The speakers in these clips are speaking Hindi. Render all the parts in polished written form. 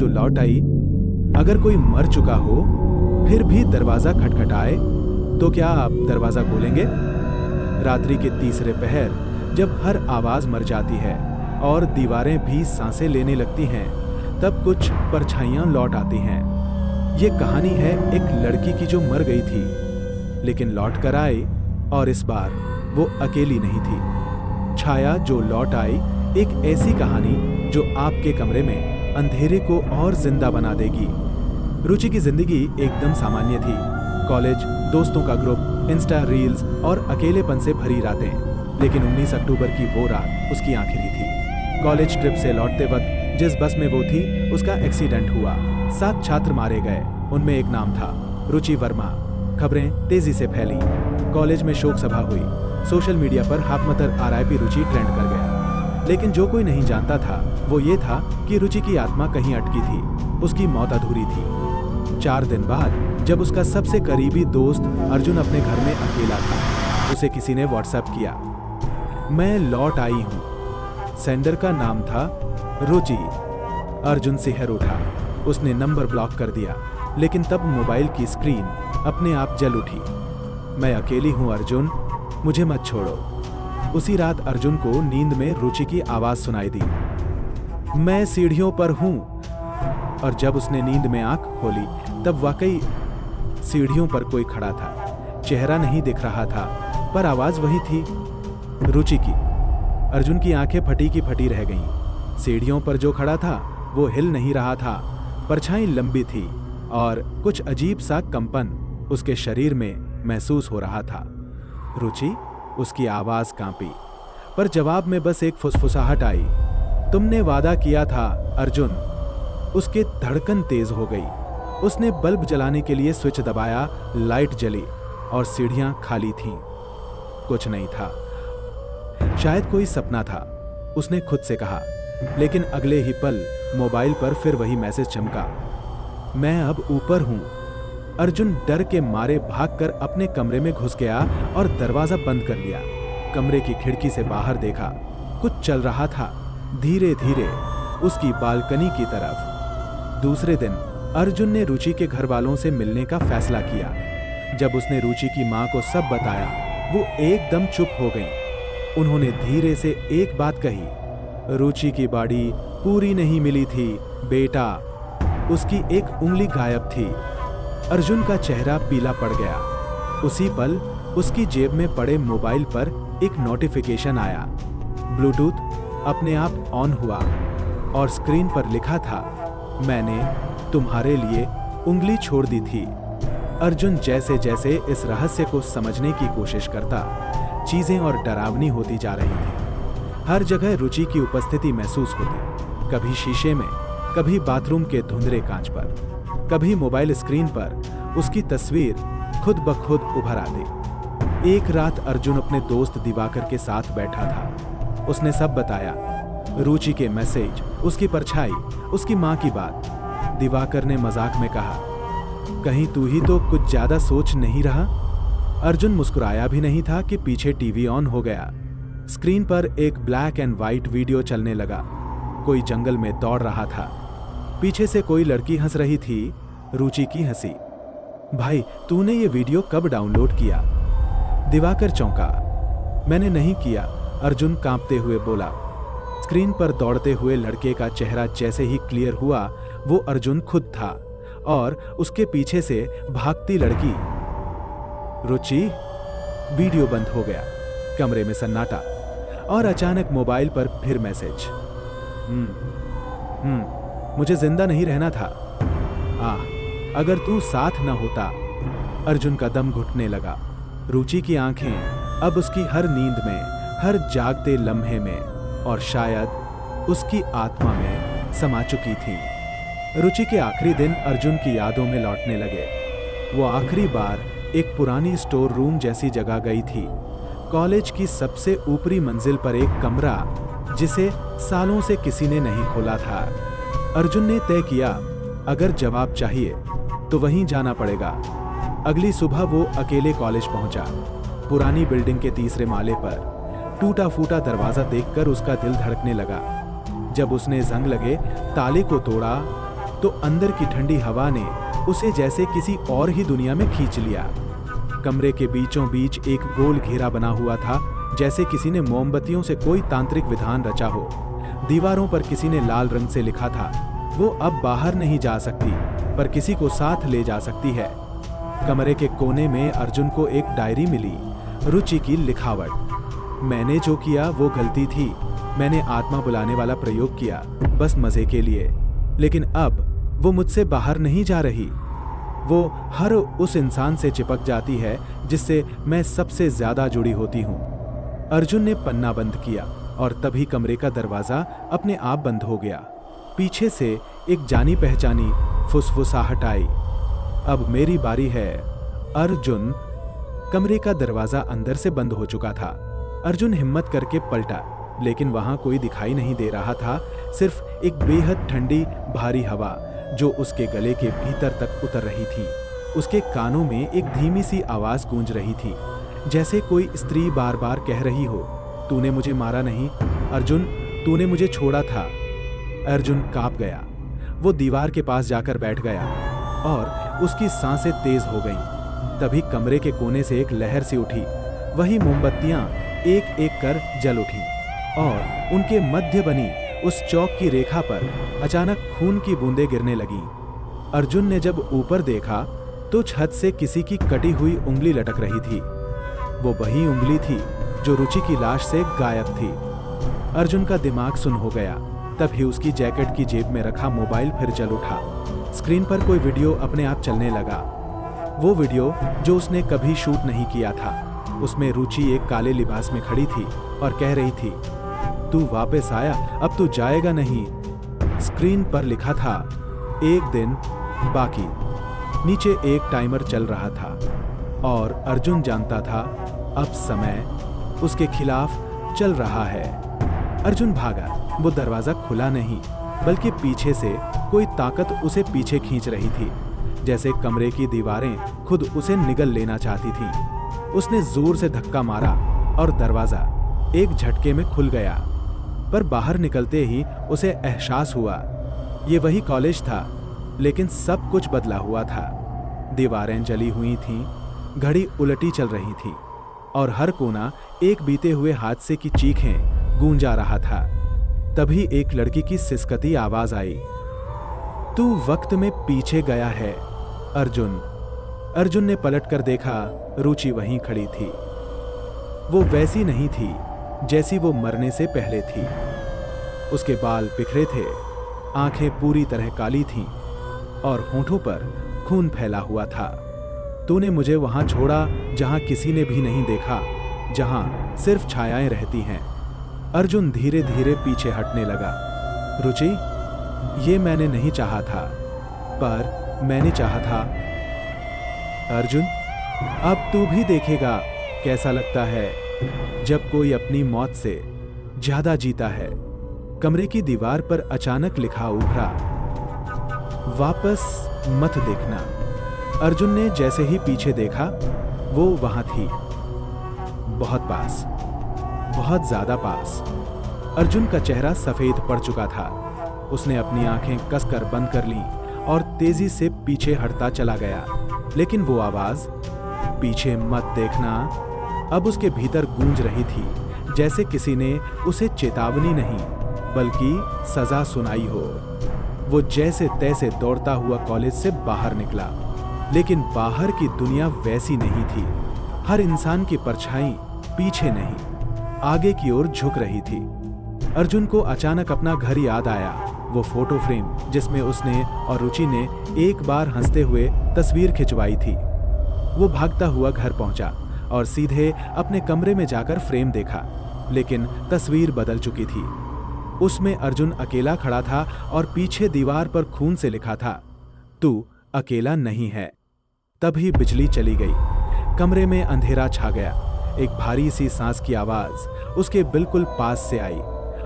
जो लौट आई। अगर कोई मर चुका हो फिर भी दरवाजा खटखटाए तो क्या आप दरवाजा खोलेंगे? रात्रि के तीसरे पहर जब हर आवाज मर जाती है और दीवारें भी सांसें लेने लगती हैं, तब कुछ परछाइयां लौट आती हैं। ये कहानी है एक लड़की की जो मर गई थी लेकिन लौट कर आई, और इस बार वो अकेली नहीं थी। छाया जो लौट आई, एक ऐसी कहानी जो आपके कमरे में अंधेरे को और जिंदा बना देगी। रुचि की जिंदगी एकदम सामान्य थी। कॉलेज, दोस्तों का ग्रुप, इंस्टा रील्स और अकेलेपन से भरी रातें। लेकिन 19 अक्टूबर की वो रात उसकी आखिरी थी। कॉलेज ट्रिप से लौटते वक्त जिस बस में वो थी उसका एक्सीडेंट हुआ। 7 छात्र मारे गए। उनमें एक नाम था रुचि वर्मा। खबरें तेजी से फैली। कॉलेज में शोक सभा हुई। सोशल मीडिया पर हाकमतर आरआईपी रुचि ट्रेंड कर गया। लेकिन जो कोई नहीं जानता था वो ये था कि रुचि की आत्मा कहीं अटकी थी। उसकी मौत अधूरी थी। 4 दिन बाद जब उसका सबसे करीबी दोस्त अर्जुन अपने घर में अकेला था, उसे किसी ने व्हाट्सएप किया, मैं लौट आई हूं। सेंडर का नाम था रुचि। अर्जुन सिहर उठा। उसने नंबर ब्लॉक कर दिया। लेकिन तब मोबाइल की स्क्रीन अपने आप जल उठी। मैं अकेली हूं अर्जुन, मुझे मत छोड़ो। उसी रात अर्जुन को नींद में रुचि की आवाज सुनाई दी, मैं सीढ़ियों पर हूं। और जब उसने नींद में आंख खोली तब वाकई सीढ़ियों पर कोई खड़ा था। चेहरा नहीं दिख रहा था पर आवाज वही थी, रुचि की। अर्जुन की आंखें फटी की फटी रह गईं। सीढ़ियों पर जो खड़ा था वो हिल नहीं रहा था। परछाई लंबी थी और कुछ अजीब सा कंपन उसके शरीर में महसूस हो रहा था। रुचि, उसकी आवाज कांपी, पर जवाब में बस एक फुसफुसाहट आई, तुमने वादा किया था अर्जुन। उसके धड़कन तेज हो गई। उसने बल्ब जलाने के लिए स्विच दबाया, लाइट जली और सीढ़ियां खाली थीं। कुछ नहीं था। शायद कोई सपना था, उसने खुद से कहा। लेकिन अगले ही पल मोबाइल पर फिर वही मैसेज चमका, मैं अब ऊपर हूं। अर्जुन डर के मारे भागकर अपने कमरे में घुस गया और दरवाजा बंद कर लिया। कमरे की खिड़की से बाहर देखा, कुछ चल रहा था, धीरे धीरे उसकी बालकनी की तरफ। दूसरे दिन अर्जुन ने रुचि के घर वालों से मिलने का फैसला किया। जब उसने रुचि की मां को सब बताया, वो एकदम चुप हो गईं। उन्होंने धीरे से एक बात कही, रुचि की बॉडी पूरी नहीं मिली थी बेटा, उसकी एक उंगली गायब थी। अर्जुन का चेहरा पीला पड़ गया। उसी पल उसकी जेब में पड़े मोबाइल पर एक नोटिफिकेशन आया। ब्लूटूथ अपने आप ऑन हुआ और स्क्रीन पर लिखा था, मैंने तुम्हारे लिए उंगली छोड़ दी थी। अर्जुन जैसे जैसे इस रहस्य को समझने की कोशिश करता, चीजें और डरावनी होती जा रही थी। हर जगह रुचि की उपस्थिति महसूस होती, कभी शीशे में, कभी बाथरूम के धुंधले कांच पर, कभी मोबाइल स्क्रीन पर उसकी तस्वीर खुद ब खुद उभर आती। एक रात अर्जुन अपने दोस्त दिवाकर के साथ बैठा था। उसने सब बताया, रुचि के मैसेज, उसकी परछाई, उसकी मां की बात। दिवाकर ने मजाक में कहा, कहीं तू ही तो कुछ ज्यादा सोच नहीं रहा? अर्जुन मुस्कुराया भी नहीं था कि पीछे टीवी ऑन हो गया। स्क्रीन पर एक ब्लैक एंड व्हाइट वीडियो चलने लगा। कोई जंगल में दौड़ रहा था। पीछे से कोई लड़की हंस रही थी, रुचि की हंसी। भाई, तूने ये वीडियो कब डाउनलोड किया? दिवाकर चौंका। मैंने नहीं किया, अर्जुन कांपते हुए बोला। स्क्रीन पर दौड़ते हुए लड़के का चेहरा जैसे ही क्लियर हुआ, वो अर्जुन खुद था और उसके पीछे से भागती लड़की। रुचि। वीडियो बंद हो गया। कमरे में सन्नाटा और अचानक मोबाइल पर फिर मैसेज, मुझे जिंदा नहीं रहना था। अगर तू साथ न होता। अर्जुन का दम घुटने लगा। रुचि की आंखें अब उसकी हर नींद में, हर जागते लम्हे में और शायद उसकी आत्मा में समा चुकी थी। रुचि के आखिरी दिन अर्जुन की यादों में लौटने लगे। वो आखिरी बार एक पुरानी स्टोर रूम जैसी जगह गई थी। कॉलेज की सबसे ऊपरी मंजिल पर एक कमरा, जिसे सालों से किसी ने नहीं खोला था। अर्जुन ने तय किया, अगर जवाब चाहिए तो वहीं जाना पड़ेगा। अगली सुबह वो अकेले कॉलेज पहुंचा। पुरानी बिल्डिंग के तीसरे माले पर टूटा फूटा दरवाजा देखकर उसका दिल धड़कने लगा। जब उसने जंग लगे ताले को तोड़ा तो अंदर की ठंडी हवा ने उसे जैसे किसी और ही दुनिया में खींच लिया। कमरे के बीचों बीच एक गोल घेरा बना हुआ था, जैसे किसी ने मोमबत्तियों से कोई तांत्रिक विधान रचा हो। दीवारों पर किसी ने लाल रंग से लिखा था, वो अब बाहर नहीं जा सकती, पर किसी को साथ ले जा सकती है। कमरे के कोने में अर्जुन को एक डायरी मिली, रुचि की लिखावट। मैंने जो किया वो गलती थी। मैंने आत्मा बुलाने वाला प्रयोग किया, बस मजे के लिए। लेकिन अब वो मुझसे बाहर नहीं जा रही। वो हर उस इंसान से चिपक जाती है जिससे मैं सबसे ज्यादा जुड़ी होती हूँ। अर्जुन ने पन्ना बंद किया और तभी कमरे का दरवाजा अपने आप बंद हो गया। पीछे से एक जानी पहचानी फुसफुसाहट आई, अब मेरी बारी है। अर्जुन। कमरे का दरवाजा अंदर से बंद हो चुका था। अर्जुन हिम्मत करके पलटा, लेकिन वहां कोई दिखाई नहीं दे रहा था, सिर्फ एक बेहद ठंडी भारी हवा जो उसके गले के भीतर तक उतर रही थी। उसके कानों में एक धीमी सी आवाज गूंज रही थी, जैसे कोई स्त्री बार बार कह रही हो, तूने मुझे मारा नहीं अर्जुन, तूने मुझे छोड़ा था। अर्जुन कांप गया। वो दीवार के पास जाकर बैठ गया और उसकी सांसें तेज हो गईं। तभी कमरे के कोने से एक लहर सी उठी। वही मोमबत्तियां एक एक कर जल उठी और उनके मध्य बनी उस चौक की रेखा पर अचानक खून की बूंदें गिरने लगीं। अर्जुन ने जब ऊपर देखा तो छत से किसी की कटी हुई उंगली लटक रही थी। वो वही उंगली थी जो रुचि की लाश से गायब थी। अर्जुन का दिमाग सुन्न हो गया। तभी उसकी जैकेट की जेब में रखा मोबाइल फिर जल उठा। स्क्रीन पर कोई वीडियो अपने आप चलने लगा। वो वीडियो जो उसने कभी शूट नहीं किया था। उसमें रुचि एक काले लिबास में खड़ी थी और कह रही थी, तू वापस आया, अब तू जाएगा नहीं। स्क्रीन पर लिखा था, एक दिन बाकी। नीचे एक टाइमर चल रहा था और अर्जुन जानता था अब समय उसके खिलाफ चल रहा है। अर्जुन भागा। वो दरवाजा खुला नहीं, बल्कि पीछे से कोई ताकत उसे पीछे खींच रही थी, जैसे कमरे की दीवारें खुद उसे निगल लेना चाहती थीं। उसने जोर से धक्का मारा और दरवाजा एक झटके में खुल गया। पर बाहर निकलते ही उसे एहसास हुआ, ये वही कॉलेज था, लेकिन सब कुछ बदला हुआ था। दीवारें जली हुई थीं, घड़ी उलटी चल रही थी और हर कोना एक बीते हुए हादसे की चीखें गूंजा रहा था। तभी एक लड़की की सिसकती आवाज आई, तू वक्त में पीछे गया है अर्जुन। अर्जुन ने पलटकर देखा, रुचि वहीं खड़ी थी। वो वैसी नहीं थी जैसी वो मरने से पहले थी। उसके बाल बिखरे थे, आंखें पूरी तरह काली थीं और होठों पर खून फैला हुआ था। तूने मुझे वहां छोड़ा जहां किसी ने भी नहीं देखा, जहां सिर्फ छायाएं रहती हैं। अर्जुन धीरे धीरे पीछे हटने लगा। रुचि, ये मैंने नहीं चाहा था, पर मैंने चाहा था। अर्जुन, अब तू भी देखेगा कैसा लगता है जब कोई अपनी मौत से ज्यादा जीता है। कमरे की दीवार पर अचानक लिखा उभरा, वापस मत देखना। अर्जुन ने जैसे ही पीछे देखा, वो वहां थी, बहुत पास, बहुत ज्यादा पास। अर्जुन का चेहरा सफेद पड़ चुका था। उसने अपनी आंखें कसकर बंद कर लीं और तेजी से पीछे हटता चला गया। लेकिन वो आवाज, पीछे मत देखना, अब उसके भीतर गूंज रही थी, जैसे किसी ने उसे चेतावनी नहीं बल्कि सजा सुनाई हो। वो जैसे तैसे दौड़ता हुआ कॉलेज से बाहर निकला, लेकिन बाहर की दुनिया वैसी नहीं थी। हर इंसान की परछाई पीछे नहीं, आगे की ओर झुक रही थी। अर्जुन को अचानक अपना घर याद आया, वो फोटो फ्रेम जिसमें उसने और रुचि ने एक बार हंसते हुए तस्वीर खिंचवाई थी। वो भागता हुआ घर पहुंचा और सीधे अपने कमरे में जाकर फ्रेम देखा, लेकिन तस्वीर बदल चुकी थी। उसमें अर्जुन अकेला खड़ा था और पीछे दीवार पर खून से लिखा था, तू अकेला नहीं है। तभी बिजली चली गई। कमरे में अंधेरा छा गया। एक भारी सी सांस की आवाज उसके बिल्कुल पास से आई।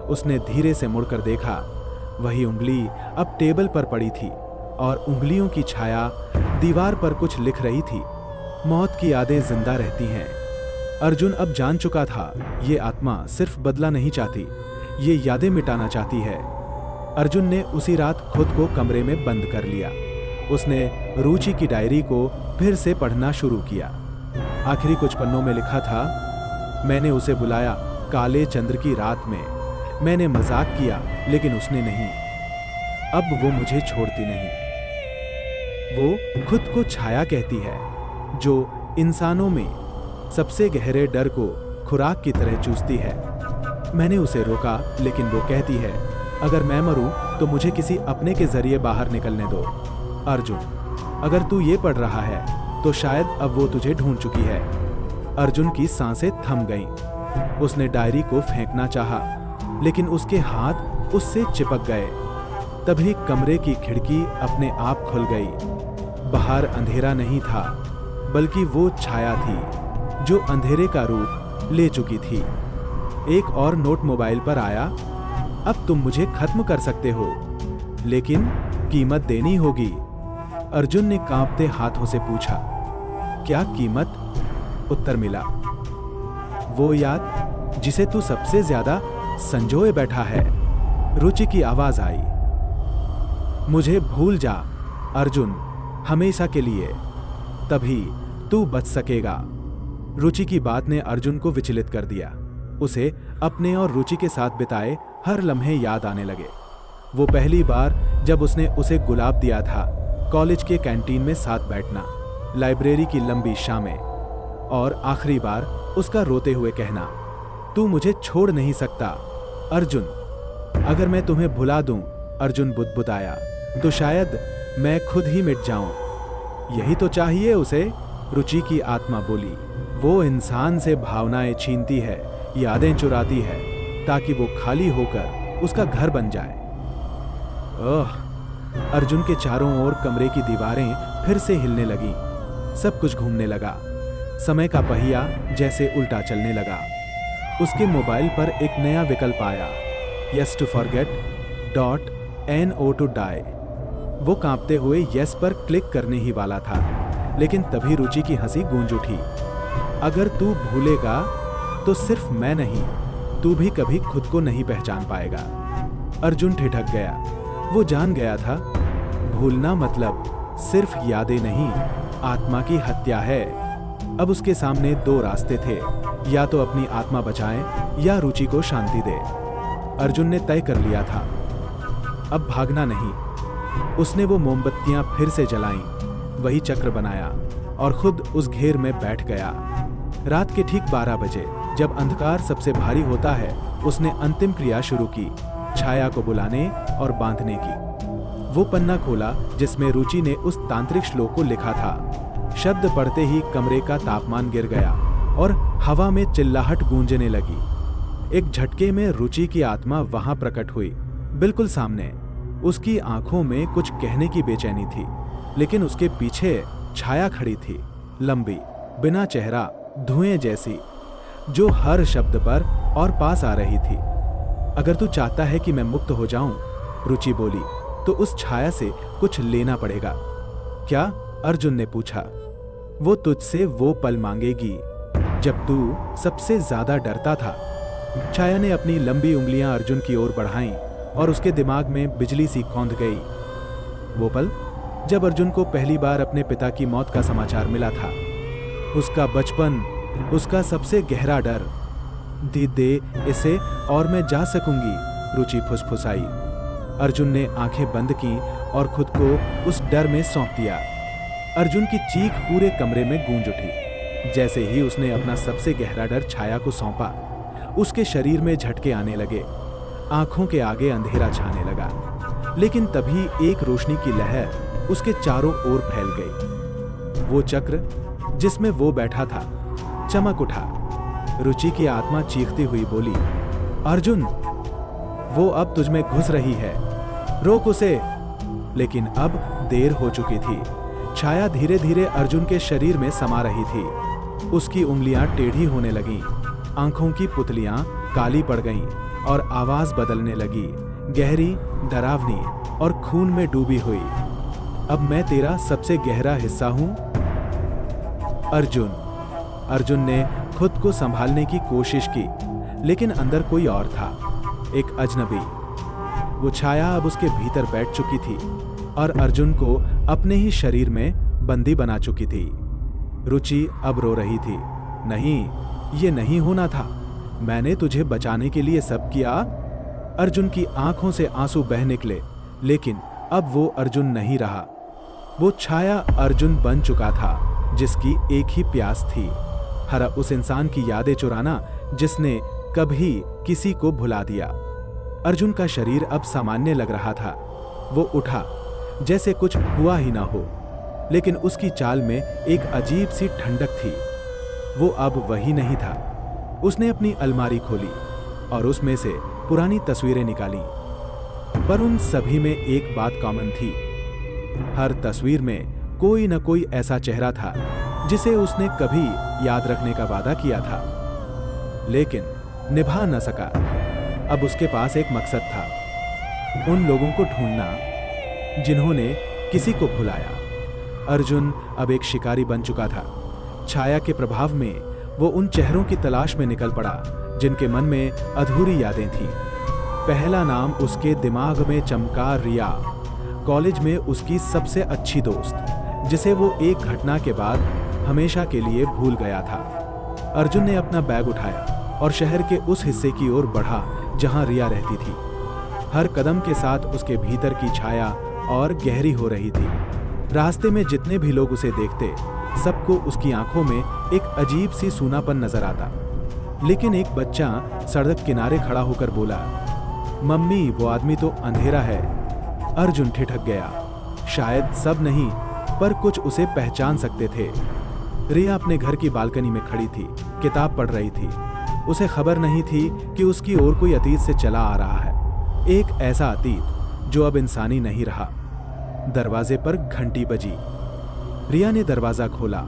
उसने धीरे से मुड़कर देखा, वही उंगली अब टेबल पर पड़ी थी और उंगलियों की छाया दीवार पर कुछ लिख रही थी। मौत की यादें जिंदा रहती हैं। अर्जुन अब जान चुका था, ये आत्मा सिर्फ बदला नहीं चाहती, ये यादें मिटाना चाहती है। अर्जुन ने उसी रात खुद को कमरे में बंद कर लिया। उसने रुचि की डायरी को फिर से पढ़ना शुरू किया। आखिरी कुछ पन्नों में लिखा था, मैंने उसे बुलाया काले चंद्र की रात में। मैंने मजाक किया लेकिन उसने नहीं। अब वो मुझे छोड़ती नहीं। वो खुद को छाया कहती है, जो इंसानों में सबसे गहरे डर को खुराक की तरह चूसती है। मैंने उसे रोका लेकिन वो कहती है, अगर मैं मरूं तो मुझे किसी अपने के जरिए बाहर निकलने दो। अर्जुन, अगर तू ये पढ़ रहा है तो शायद अब वो तुझे ढूंढ चुकी है। अर्जुन की सांसें थम गईं। उसने डायरी को फेंकना चाहा, लेकिन उसके हाथ उससे चिपक गए। तभी कमरे की खिड़की अपने आप खुल गई। बाहर अंधेरा नहीं था, बल्कि वो छाया थी जो अंधेरे का रूप ले चुकी थी। एक और नोट मोबाइल पर आया, अब तुम मुझे खत्म कर सकते हो, लेकिन कीमत देनी होगी। अर्जुन ने कांपते हाथों से पूछा, क्या कीमत? उत्तर मिला, वो याद जिसे तू सबसे ज्यादा संजोए बैठा है। रुचि की आवाज आई, मुझे भूल जा अर्जुन, हमेशा के लिए, तभी तू बच सकेगा। रुचि की बात ने अर्जुन को विचलित कर दिया। उसे अपने और रुचि के साथ बिताए हर लम्हे याद आने लगे। वो पहली बार जब उसने उसे गुलाब दिया था, कॉलेज के कैंटीन में साथ बैठना, लाइब्रेरी की लंबी शामें, और आखिरी बार उसका रोते हुए कहना, तू मुझे छोड़ नहीं सकता अर्जुन। अगर मैं तुम्हें भुला दूं, अर्जुन बुदबुदाया, तो शायद मैं खुद ही मिट जाऊं। यही तो चाहिए उसे, रुचि की आत्मा बोली। वो इंसान से भावनाएं छीनती है, यादें चुराती है, ताकि वो खाली होकर उसका घर बन जाए। ओह! अर्जुन के चारों ओर कमरे की दीवारें फिर से हिलने लगी। सब कुछ घूमने लगा। समय का पहिया जैसे उल्टा चलने लगा। उसके मोबाइल पर एक नया विकल्प आया, yes to forget .no to die. वो कांपते हुए यस पर क्लिक करने ही वाला था, लेकिन तभी रुचि की हंसी गूंज उठी। अगर तू भूलेगा तो सिर्फ मैं नहीं, तू भी कभी खुद को नहीं पहचान पाएगा। अर्जुन ठिठक गया। वो जान गया था, भूलना मतलब सिर्फ यादें नहीं, आत्मा की हत्या है। अब उसके सामने दो रास्ते थे, या तो अपनी आत्मा बचाएं या रुचि को शांति दे। अर्जुन ने तय कर लिया था, अब भागना नहीं। उसने वो मोमबत्तियां फिर से जलाईं, वही चक्र बनाया और खुद उस घेर में बैठ गया। रात के ठीक 12 बजे, जब अंधकार सबसे भारी होता है, उसने अंतिम क्रिया शुरू की, छाया को बुलाने और बांधने की। वो पन्ना खोला जिसमें रुचि ने उस तांत्रिक श्लोक को लिखा था। शब्द पढ़ते ही कमरे का तापमान गिर गया और हवा में चिल्लाहट गूंजने लगी। एक झटके में रुचि की आत्मा वहां प्रकट हुई, बिल्कुल सामने। उसकी आंखों में कुछ कहने की बेचैनी थी, लेकिन उसके पीछे छाया खड़ी थी, लंबी, बिना चेहरा, धुएं जैसी, जो हर शब्द पर और पास आ रही थी। अगर तू चाहता है कि मैं मुक्त हो जाऊं, रुचि बोली, तो उस छाया से कुछ लेना पड़ेगा। क्या? अर्जुन ने पूछा। वो तुझसे वो पल मांगेगी जब तू सबसे ज्यादा डरता था। छाया ने अपनी लंबी उंगलियां अर्जुन की ओर बढ़ाईं और उसके दिमाग में बिजली सी कौंध गई। वो पल जब अर्जुन को पहली बार अपने पिता की मौत का समाचार मिला था। उसका बचपन, उसका सबसे गहरा डर। दे इसे और मैं जा सकूंगी, रुचि फुसफुसाई। अर्जुन ने आंखें बंद की और खुद को उस डर में सौंप दिया। अर्जुन की चीख पूरे कमरे में गूंज उठी। जैसे ही उसने अपना सबसे गहरा डर छाया को सौंपा, उसके शरीर में झटके आने लगे, आंखों के आगे अंधेरा छाने लगा। लेकिन तभी एक रोशनी की लहर उसके चारों ओर फैल गई। वो चक्र जिसमें वो बैठा था चमक उठा। रुचि की आत्मा चीखती हुई बोली, अर्जुन, वो अब तुझमें घुस रही है, रोक उसे। लेकिन अब देर हो चुकी थी। छाया धीरे धीरे अर्जुन के शरीर में समा रही थी। उसकी उंगलियां टेढ़ी होने लगीं, आंखों की पुतलियां काली पड़ गईं और आवाज बदलने लगी, गहरी, डरावनी और खून में डूबी हुई। अब मैं तेरा सबसे गहरा हिस्सा हूं अर्जुन। अर्जुन ने खुद को संभालने की कोशिश की, लेकिन अंदर कोई और था, एक अजनबी। वो छाया अब उसके भीतर बैठ चुकी थी और अर्जुन को अपने ही शरीर में बंदी बना चुकी थी। रुचि अब रो रही थी। नहीं, ये नहीं होना था। मैंने तुझे बचाने के लिए सब किया। अर्जुन की आंखों से आंसू बह निकले, लेकिन अब वो अर्जुन नहीं रहा। वो छाया अर्जुन बन चुका था जिसकी एक ही प्यास थी, हर उस इंसान की यादें चुराना जिसने कभी किसी को भुला दिया। अर्जुन का शरीर अब सामान्य लग रहा था। वो उठा जैसे कुछ हुआ ही ना हो, लेकिन उसकी चाल में एक अजीब सी ठंडक थी। वो अब वही नहीं था। उसने अपनी अलमारी खोली और उसमें से पुरानी तस्वीरें निकाली, पर उन सभी में एक बात कॉमन थी। हर तस्वीर में कोई न कोई ऐसा चेहरा था जिसे उसने कभी याद रखने का वादा किया था, लेकिन निभा न सका। अब उसके पास एक मकसद था, उन लोगों को ढूंढना जिन्होंने किसी को भुलाया। अर्जुन अब एक शिकारी बन चुका था। छाया के प्रभाव में वो उन चेहरों की तलाश में निकल पड़ा जिनके मन में अधूरी यादें थीं। पहला नाम उसके दिमाग में चमका रिया, कॉलेज में उसकी सबसे अच्छी दोस्त, जिसे वो एक घटना के बाद हमेशा के लिए भूल गया था। अर्जुन ने अपना बैग उठाया और शहर के उस हिस्से की ओर बढ़ा जहां रिया रहती थी। हर कदम के साथ उसके भीतर की छाया और गहरी हो रही थी। रास्ते में जितने भी लोग उसे देखते, सबको उसकी आंखों में एक अजीब सी सूनापन नजर आता। लेकिन एक बच्चा सड़क किनारे खड़ा होकर बोला, मम्मी, वो आदमी तो अंधेरा है। अर्जुन ठिठक गया। शायद सब नहीं, पर कुछ उसे पहचान सकते थे। रिया अपने घर की बालकनी में खड़ी थी, किताब पढ़ रही थी। उसे खबर नहीं थी कि उसकी ओर कोई अतीत से चला आ रहा है, एक ऐसा अतीत जो अब इंसानी नहीं रहा। दरवाजे पर घंटी बजी। रिया ने दरवाजा खोला।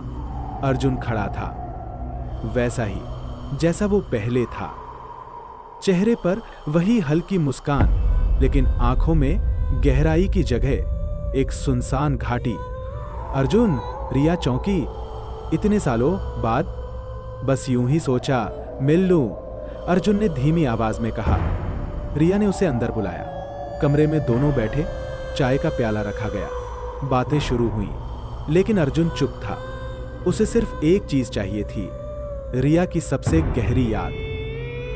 अर्जुन खड़ा था, वैसा ही जैसा वो पहले था। चेहरे पर वही हल्की मुस्कान, लेकिन आंखों में गहराई की जगह एक सुनसान घाटी। अर्जुन, रिया चौंकी। इतने सालों बाद बस यूं ही सोचा मिल लूं, अर्जुन ने धीमी आवाज में कहा। रिया ने उसे अंदर बुलाया। कमरे में दोनों बैठे, चाय का प्याला रखा गया। बातें शुरू हुई, लेकिन अर्जुन चुप था। उसे सिर्फ एक चीज चाहिए थी, रिया की सबसे गहरी याद।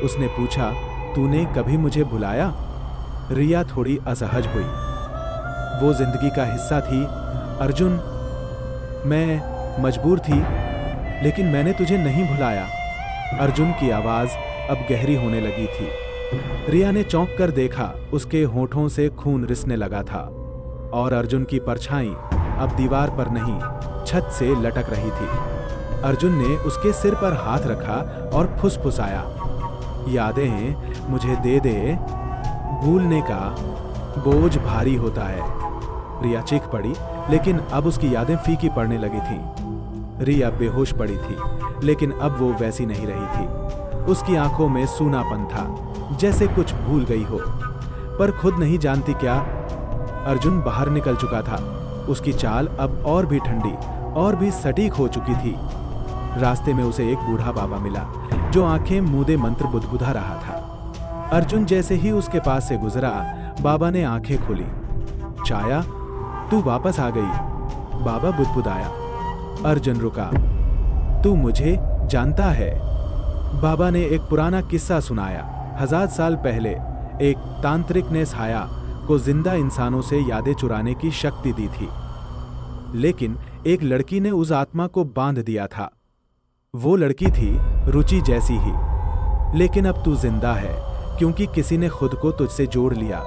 उसने पूछा, तूने कभी मुझे भुलाया? रिया थोड़ी असहज हुई। वो जिंदगी का हिस्सा थी अर्जुन। मैं मजबूर थी, लेकिन मैंने तुझे नहीं भुलाया। अर्जुन की आवाज अब गहरी होने लगी थी। रिया ने चौंक कर देखा, उसके होठों से खून रिसने लगा था और अर्जुन की परछाई अब दीवार पर नहीं, छत से लटक रही थी। अर्जुन ने उसके सिर पर हाथ रखा और फुसफुसाया, यादें मुझे दे दे, भूलने का बोझ भारी होता है। रिया चीख पड़ी, लेकिन अब उसकी यादें फीकी पड़ने लगी थीं। रिया बेहोश पड़ी थी, लेकिन अब वो वैसी नहीं रही थी। उसकी आंखों में सूनापन था, जैसे कुछ भूल गई हो, पर खुद नहीं जानती क्या। अर्जुन बाहर निकल चुका था। उसकी चाल अब और भी ठंडी और भी सटीक हो चुकी थी। रास्ते में उसे एक बूढ़ा बाबा मिला जो आंखें मूंदे मंत्र बुदबुदा रहा था। अर्जुन जैसे ही उसके पास से गुजरा, बाबा ने आंखें खोली। छाया, तू वापस आ गई, बाबा बुदबुदाया। अर्जुन रुका। तू मुझे जानता है? बाबा ने एक पुराना किस्सा सुनाया। 1000 साल पहले एक तांत्रिक ने छाया को जिंदा इंसानों से यादें चुराने की शक्ति दी थी, लेकिन एक लड़की ने उस आत्मा को बांध दिया था। वो लड़की थी रुचि जैसी ही, लेकिन अब तू जिंदा है क्योंकि किसी ने खुद को तुझसे जोड़ लिया।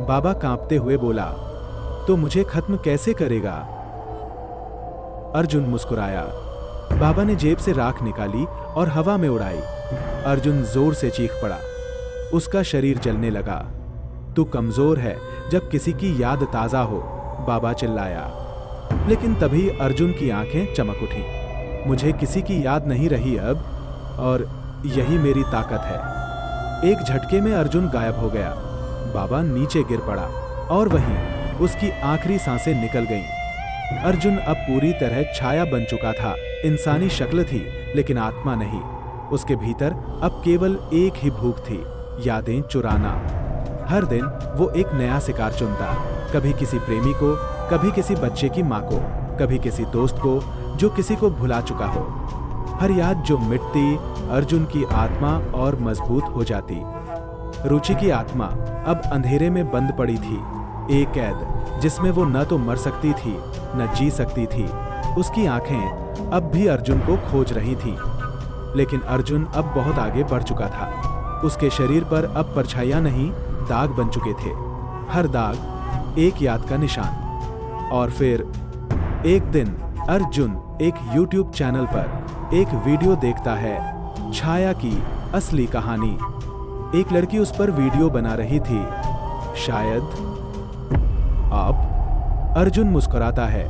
बाबा कांपते हुए बोला, तो मुझे खत्म कैसे करेगा? अर्जुन मुस्कुराया। बाबा ने जेब से राख निकाली और हवा में उड़ाई। अर्जुन जोर से चीख पड़ा। उसका शरीर जलने लगा। तू कमजोर है जब किसी की याद ताजा हो, बाबा चिल्लाया। लेकिन तभी अर्जुन की आंखें चमक उठी। मुझे किसी की याद नहीं रही अब, और यही मेरी ताकत है। एक झटके में अर्जुन गायब हो गया। बाबा नीचे गिर पड़ा और वहीं उसकी आखिरी सांसें निकल गईं। अर्जुन अब पूरी तरह छाया बन चुका था। इंसानी शक्ल थी, लेकिन आत्मा नहीं। उसके भीतर अब केवल एक ही भूख थी, यादें चुराना। हर दिन वो एक नया शिकार चुनता, कभी किसी प्रेमी को, कभी किसी बच्चे की माँ को, कभी किसी दोस्त को जो किसी को भुला चुका हो। हर याद जो मिटती, अर्जुन की आत्मा और मजबूत हो जाती। रुचि की आत्मा अब अंधेरे में बंद पड़ी थी, एक कैद जिसमें वो न तो मर सकती थी न जी सकती थी। उसकी आंखें अब भी अर्जुन को खोज रही थीं, लेकिन अर्जुन अब बहुत आगे बढ़ चुका था। उसके शरीर पर अब परछाइयां नहीं, दाग बन चुके थे, हर दाग एक याद का निशान। और फिर एक दिन अर्जुन एक YouTube चैनल पर एक वीडियो देखता है, छाया की असली कहानी। एक लड़की उस पर वीडियो बना रही थी, शायद अब अर्जुन मुस्कुराता है।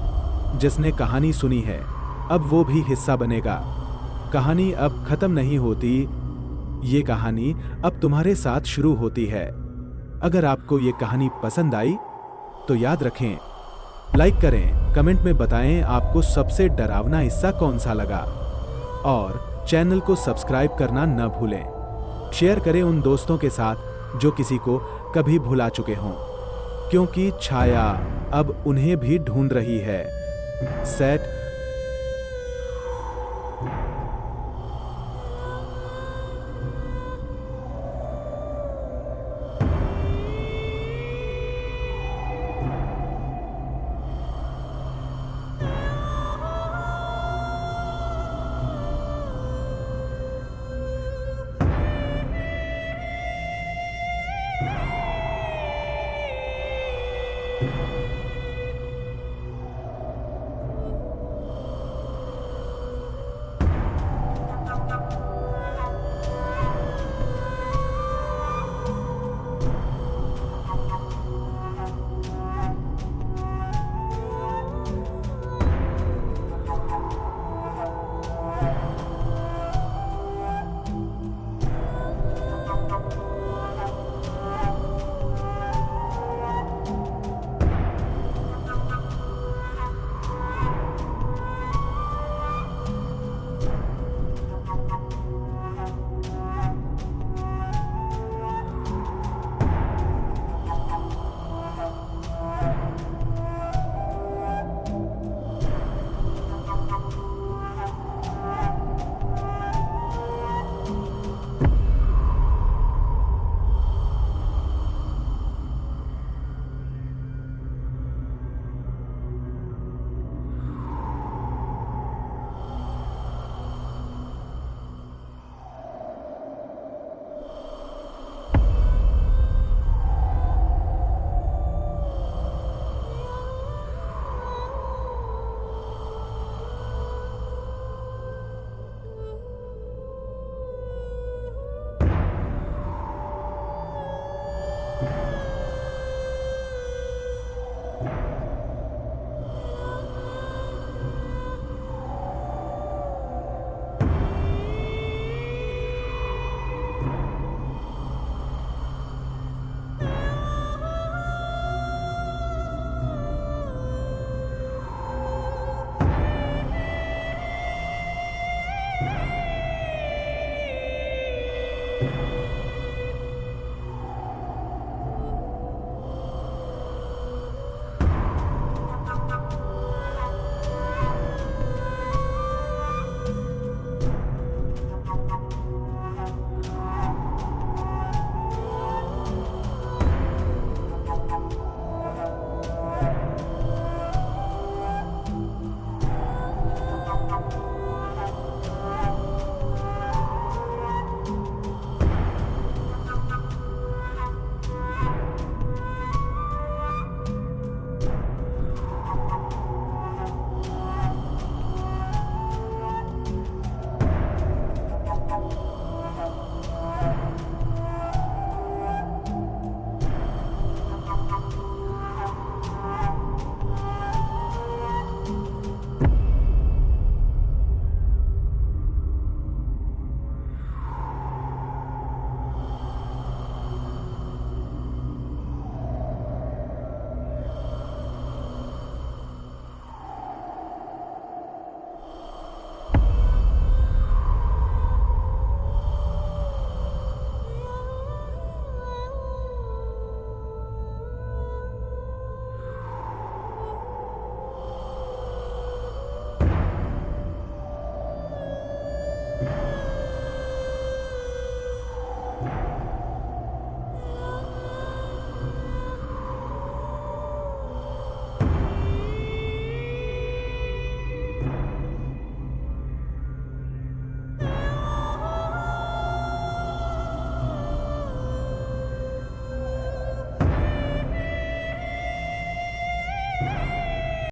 जिसने कहानी सुनी है अब वो भी हिस्सा बनेगा। कहानी अब खत्म नहीं होती, ये कहानी अब तुम्हारे साथ शुरू होती है। अगर आपको ये कहानी पसंद आई तो याद रखें, लाइक करें, कमेंट में बताएं आपको सबसे डरावना हिस्सा कौन सा लगा, और चैनल को सब्सक्राइब करना न भूलें। शेयर करें उन दोस्तों के साथ जो किसी को कभी भुला चुके हों, क्योंकि छाया अब उन्हें भी ढूंढ रही है। सेट